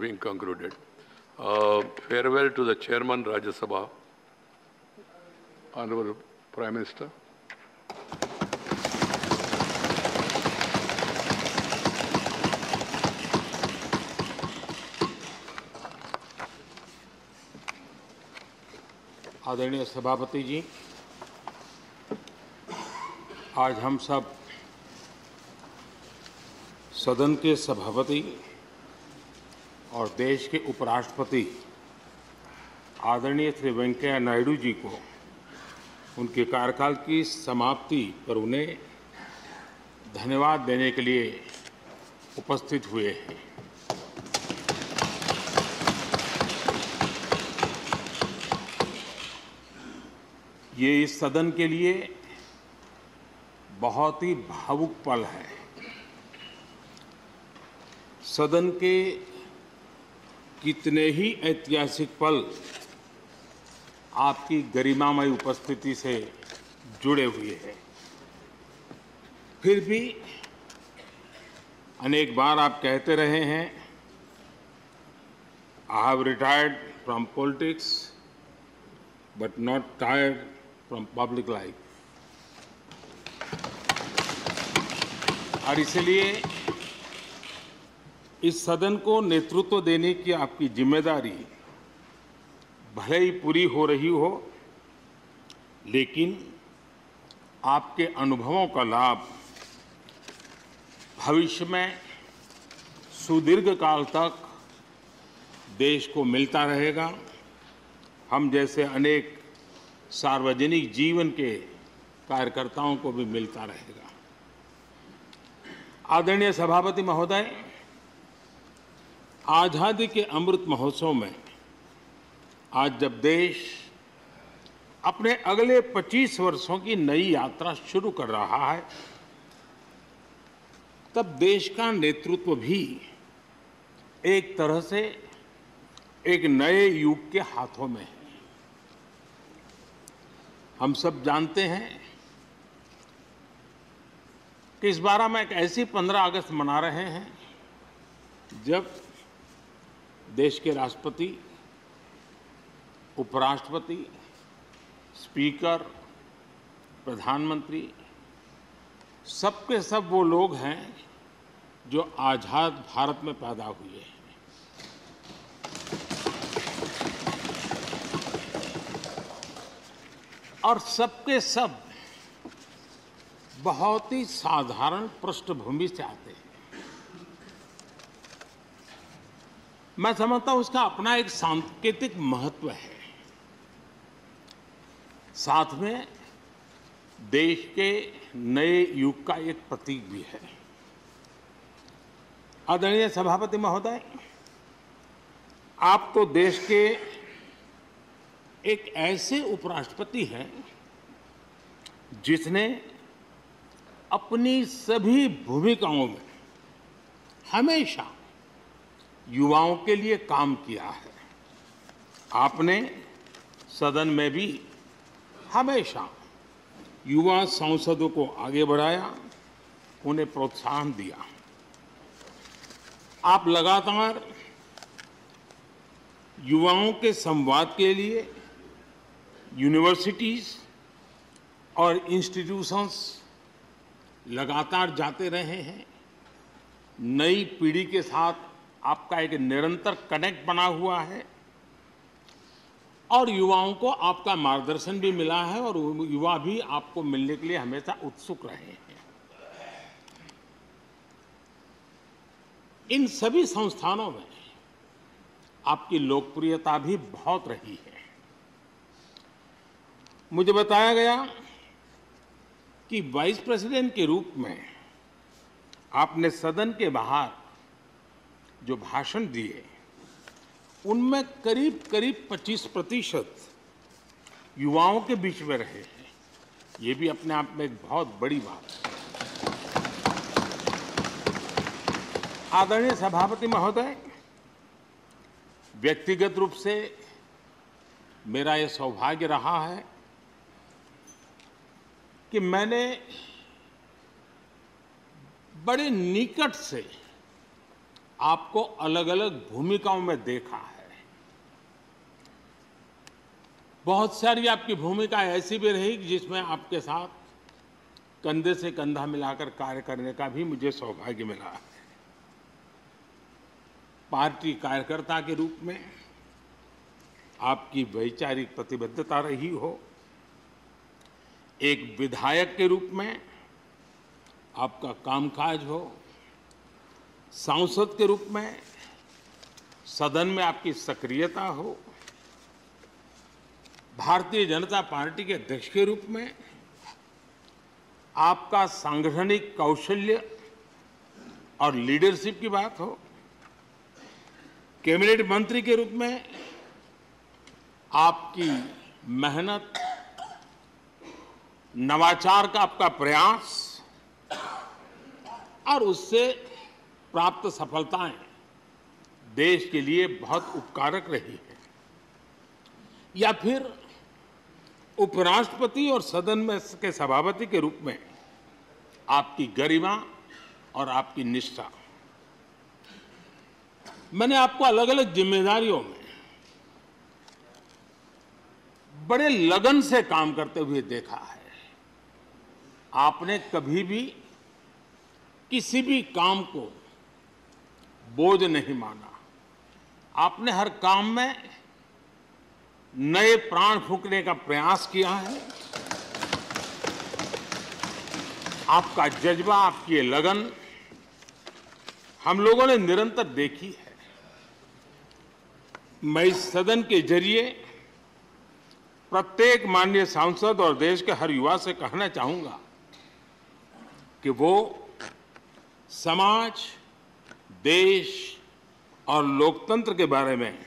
being concluded. Farewell to the Chairman Rajya Sabha, Honorable Prime Minister. आदरणीय सभापति जी, आज हम सब सदन के सभापति और देश के उपराष्ट्रपति आदरणीय श्री वेंकैया नायडू जी को उनके कार्यकाल की समाप्ति पर उन्हें धन्यवाद देने के लिए उपस्थित हुए हैं। ये इस सदन के लिए बहुत ही भावुक पल है। सदन के कितने ही ऐतिहासिक पल आपकी गरिमामय उपस्थिति से जुड़े हुए हैं। फिर भी अनेक बार आप कहते रहे हैं, I have retired from politics but not tired from public life. और इसलिए इस सदन को नेतृत्व देने की आपकी जिम्मेदारी भले ही पूरी हो रही हो, लेकिन आपके अनुभवों का लाभ भविष्य में सुदीर्घ काल तक देश को मिलता रहेगा। हम जैसे अनेक सार्वजनिक जीवन के कार्यकर्ताओं को भी मिलता रहेगा। आदरणीय सभापति महोदय, आजादी के अमृत महोत्सव में आज जब देश अपने अगले 25 वर्षों की नई यात्रा शुरू कर रहा है, तब देश का नेतृत्व भी एक तरह से एक नए युग के हाथों में है। हम सब जानते हैं कि इस बार हम एक ऐसी 15 अगस्त मना रहे हैं जब देश के राष्ट्रपति, उपराष्ट्रपति, स्पीकर, प्रधानमंत्री सबके सब वो लोग हैं जो आजाद भारत में पैदा हुए हैं। और सबके सब बहुत ही साधारण पृष्ठभूमि से आते हैं। मैं समझता हूं उसका अपना एक सांकेतिक महत्व है, साथ में देश के नए युग का एक प्रतीक भी है। आदरणीय सभापति महोदय, आप तो देश के एक ऐसे उपराष्ट्रपति हैं जिसने अपनी सभी भूमिकाओं में हमेशा युवाओं के लिए काम किया है। आपने सदन में भी हमेशा युवा सांसदों को आगे बढ़ाया, उन्हें प्रोत्साहन दिया। आप लगातार युवाओं के संवाद के लिए यूनिवर्सिटीज और इंस्टीट्यूशंस लगातार जाते रहे हैं। नई पीढ़ी के साथ आपका एक निरंतर कनेक्ट बना हुआ है और युवाओं को आपका मार्गदर्शन भी मिला है और युवा भी आपको मिलने के लिए हमेशा उत्सुक रहे हैं। इन सभी संस्थानों में आपकी लोकप्रियता भी बहुत रही है। मुझे बताया गया कि वाइस प्रेसिडेंट के रूप में आपने सदन के बाहर जो भाषण दिए, उनमें करीब करीब 25% युवाओं के बीच में रहे हैं। ये भी अपने आप में एक बहुत बड़ी बात है। आदरणीय सभापति महोदय, व्यक्तिगत रूप से मेरा ये सौभाग्य रहा है कि मैंने बड़े निकट से आपको अलग अलग भूमिकाओं में देखा है। बहुत सारी आपकी भूमिका ऐसी भी रही जिसमें आपके साथ कंधे से कंधा मिलाकर कार्य करने का भी मुझे सौभाग्य मिला है। पार्टी कार्यकर्ता के रूप में आपकी वैचारिक प्रतिबद्धता रही हो, एक विधायक के रूप में आपका कामकाज हो, सांसद के रूप में सदन में आपकी सक्रियता हो, भारतीय जनता पार्टी के अध्यक्ष के रूप में आपका सांगठनिक कौशल्य और लीडरशिप की बात हो, कैबिनेट मंत्री के रूप में आपकी मेहनत, नवाचार का आपका प्रयास और उससे प्राप्त सफलताएं देश के लिए बहुत उपकारक रही है, या फिर उपराष्ट्रपति और सदन में के सभापति के रूप में आपकी गरिमा और आपकी निष्ठा। मैंने आपको अलग अलग जिम्मेदारियों में बड़े लगन से काम करते हुए देखा है। आपने कभी भी किसी भी काम को बोझ नहीं माना। आपने हर काम में नए प्राण फूंकने का प्रयास किया है। आपका जज्बा, आपकी लगन हम लोगों ने निरंतर देखी है। मैं इस सदन के जरिए प्रत्येक माननीय सांसद और देश के हर युवा से कहना चाहूंगा कि वो समाज, देश और लोकतंत्र के बारे में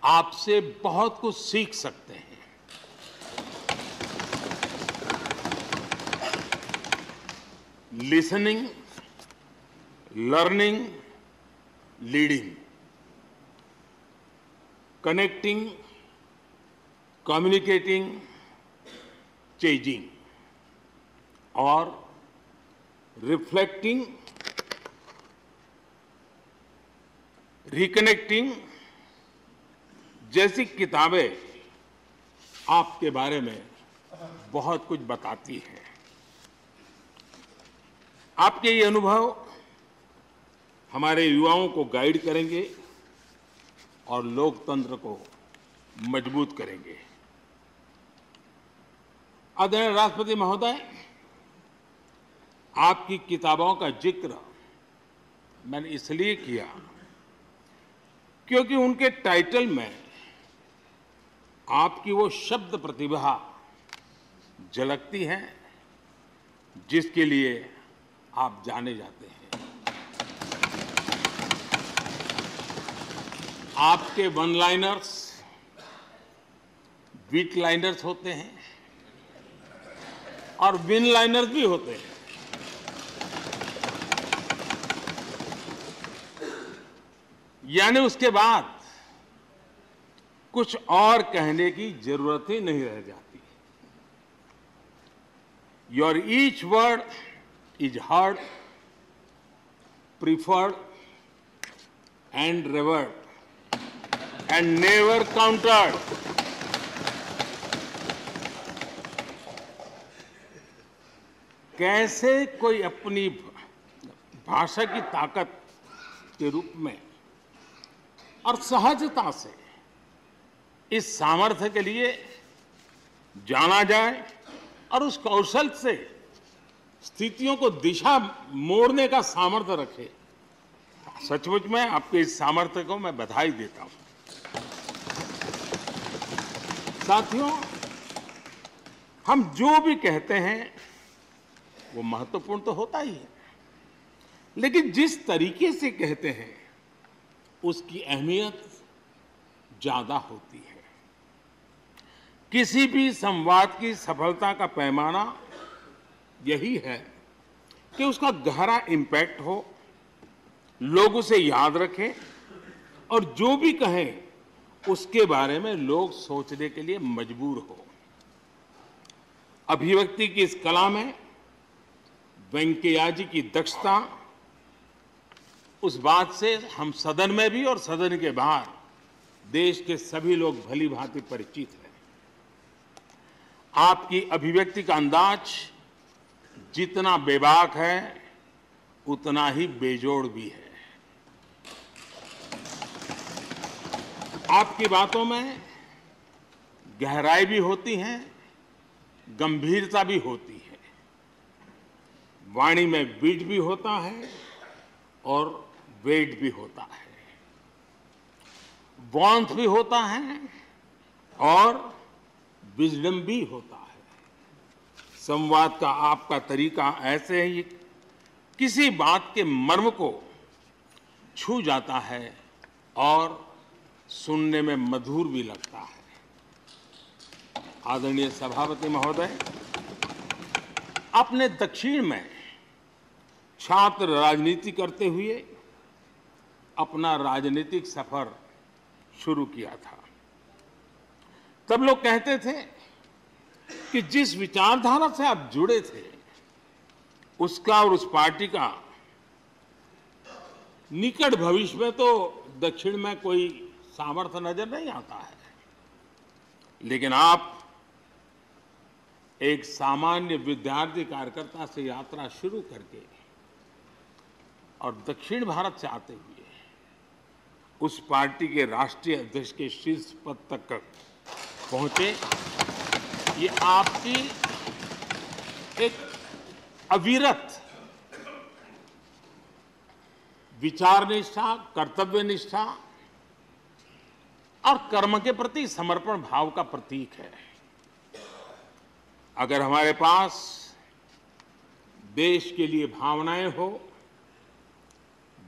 आपसे बहुत कुछ सीख सकते हैं। Listening, learning, leading, connecting, communicating, changing और रिफ्लेक्टिंग, रिकनेक्टिंग जैसी किताबें आपके बारे में बहुत कुछ बताती हैं। आपके ये अनुभव हमारे युवाओं को गाइड करेंगे और लोकतंत्र को मजबूत करेंगे। आदरणीय राष्ट्रपति महोदय, आपकी किताबों का जिक्र मैंने इसलिए किया क्योंकि उनके टाइटल में आपकी वो शब्द प्रतिभा झलकती है जिसके लिए आप जाने जाते हैं। आपके वन लाइनर्स, बीट लाइनर्स होते हैं और विन लाइनर्स भी होते हैं। यानी उसके बाद कुछ और कहने की जरूरत ही नहीं रह जाती। Your each word is heard, preferred and reward and never countered. कैसे कोई अपनी भाषा की ताकत के रूप में और सहजता से इस सामर्थ्य के लिए जाना जाए और उस कौशल से स्थितियों को दिशा मोड़ने का सामर्थ्य रखे, सचमुच में आपके इस सामर्थ्य को मैं बधाई देता हूं। साथियों, हम जो भी कहते हैं वो महत्वपूर्ण तो होता ही है, लेकिन जिस तरीके से कहते हैं उसकी अहमियत ज्यादा होती है। किसी भी संवाद की सफलता का पैमाना यही है कि उसका गहरा इम्पैक्ट हो, लोग उसे याद रखें और जो भी कहें उसके बारे में लोग सोचने के लिए मजबूर हो। अभिव्यक्ति की इस कला में वेंकैया जी की दक्षता उस बात से हम सदन में भी और सदन के बाहर देश के सभी लोग भली भांति परिचित हैं। आपकी अभिव्यक्ति का अंदाज जितना बेबाक है उतना ही बेजोड़ भी है। आपकी बातों में गहराई भी होती है, गंभीरता भी होती है, वाणी में बीट भी होता है और वेट भी होता है, वार्मथ भी होता है और विजडम भी होता है। संवाद का आपका तरीका ऐसे ही किसी बात के मर्म को छू जाता है और सुनने में मधुर भी लगता है। आदरणीय सभापति महोदय, अपने दक्षिण में छात्र राजनीति करते हुए अपना राजनीतिक सफर शुरू किया था। तब लोग कहते थे कि जिस विचारधारा से आप जुड़े थे उसका और उस पार्टी का निकट भविष्य में तो दक्षिण में कोई सामर्थ्य नजर नहीं आता है, लेकिन आप एक सामान्य विद्यार्थी कार्यकर्ता से यात्रा शुरू करके और दक्षिण भारत से आते हुए उस पार्टी के राष्ट्रीय अध्यक्ष के शीर्ष पद तक पहुंचे। ये आपकी एक अविरत विचार निष्ठा, कर्तव्य निष्ठा और कर्म के प्रति समर्पण भाव का प्रतीक है। अगर हमारे पास देश के लिए भावनाएं हो,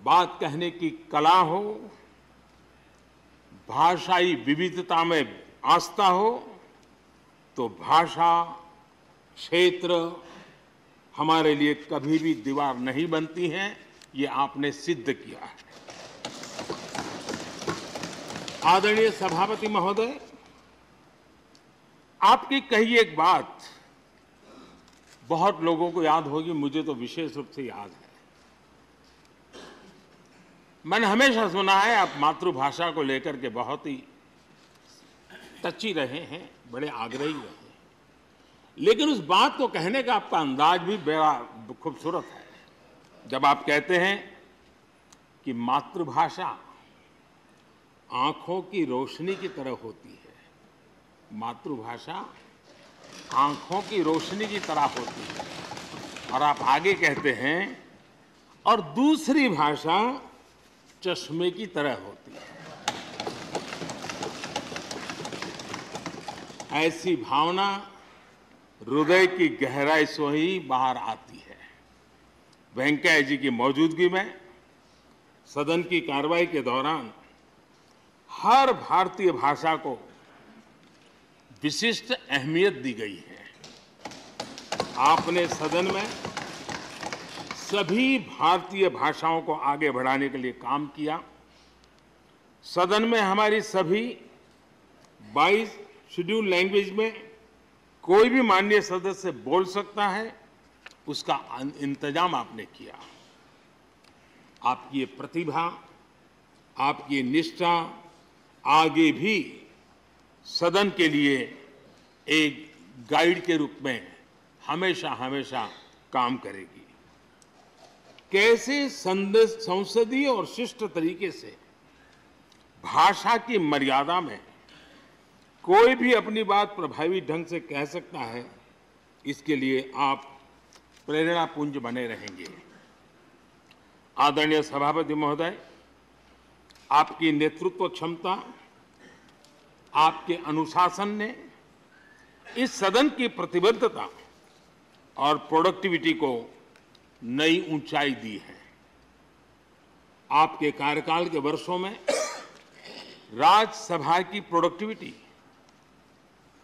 बात कहने की कला हो, भाषाई विविधता में आस्था हो, तो भाषा, क्षेत्र हमारे लिए कभी भी दीवार नहीं बनती हैं। ये आपने सिद्ध किया है। आदरणीय सभापति महोदय, आपकी कही एक बात बहुत लोगों को याद होगी, मुझे तो विशेष रूप से याद है। मैंने हमेशा सुना है आप मातृभाषा को लेकर के बहुत ही टची रहे हैं, बड़े आग्रही रहे हैं, लेकिन उस बात को कहने का आपका अंदाज भी बड़ा खूबसूरत है। जब आप कहते हैं कि मातृभाषा आंखों की रोशनी की तरह होती है, मातृभाषा आंखों की रोशनी की तरह होती है, और आप आगे कहते हैं और दूसरी भाषा चश्मे की तरह होती है। ऐसी भावना हृदय की गहराई से ही बाहर आती है। वेंकैया जी की मौजूदगी में सदन की कार्रवाई के दौरान हर भारतीय भाषा को विशिष्ट अहमियत दी गई है। आपने सदन में सभी भारतीय भाषाओं को आगे बढ़ाने के लिए काम किया। सदन में हमारी सभी 22 शेड्यूल लैंग्वेज में कोई भी माननीय सदस्य बोल सकता है, उसका इंतजाम आपने किया। आपकी ये प्रतिभा, आपकी ये निष्ठा आगे भी सदन के लिए एक गाइड के रूप में हमेशा हमेशा काम करेगी। कैसे संसदीय और शिष्ट तरीके से भाषा की मर्यादा में कोई भी अपनी बात प्रभावी ढंग से कह सकता है, इसके लिए आप प्रेरणापुंज बने रहेंगे। आदरणीय सभापति महोदय, आपकी नेतृत्व क्षमता, आपके अनुशासन ने इस सदन की प्रतिबद्धता और प्रोडक्टिविटी को नई ऊंचाई दी है। आपके कार्यकाल के वर्षों में राज्यसभा की प्रोडक्टिविटी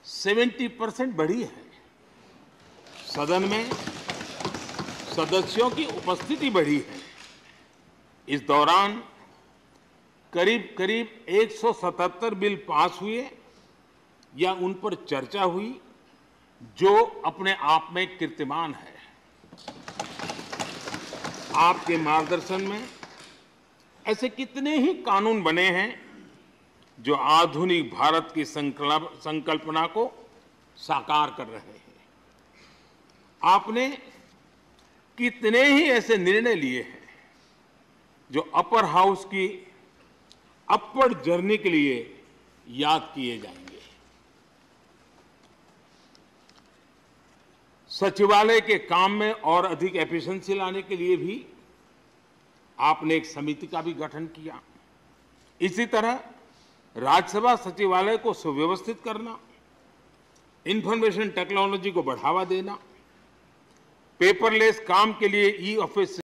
70% बढ़ी है। सदन में सदस्यों की उपस्थिति बढ़ी है। इस दौरान करीब करीब 177 बिल पास हुए या उन पर चर्चा हुई, जो अपने आप में कीर्तिमान है। आपके मार्गदर्शन में ऐसे कितने ही कानून बने हैं जो आधुनिक भारत की संकल्पना को साकार कर रहे हैं। आपने कितने ही ऐसे निर्णय लिए हैं जो अपर हाउस की अपवर्ड जर्नी के लिए याद किए जाएंगे। सचिवालय के काम में और अधिक एफिशिएंसी लाने के लिए भी आपने एक समिति का भी गठन किया। इसी तरह राज्यसभा सचिवालय को सुव्यवस्थित करना, इंफॉर्मेशन टेक्नोलॉजी को बढ़ावा देना, पेपरलेस काम के लिए ई ऑफिस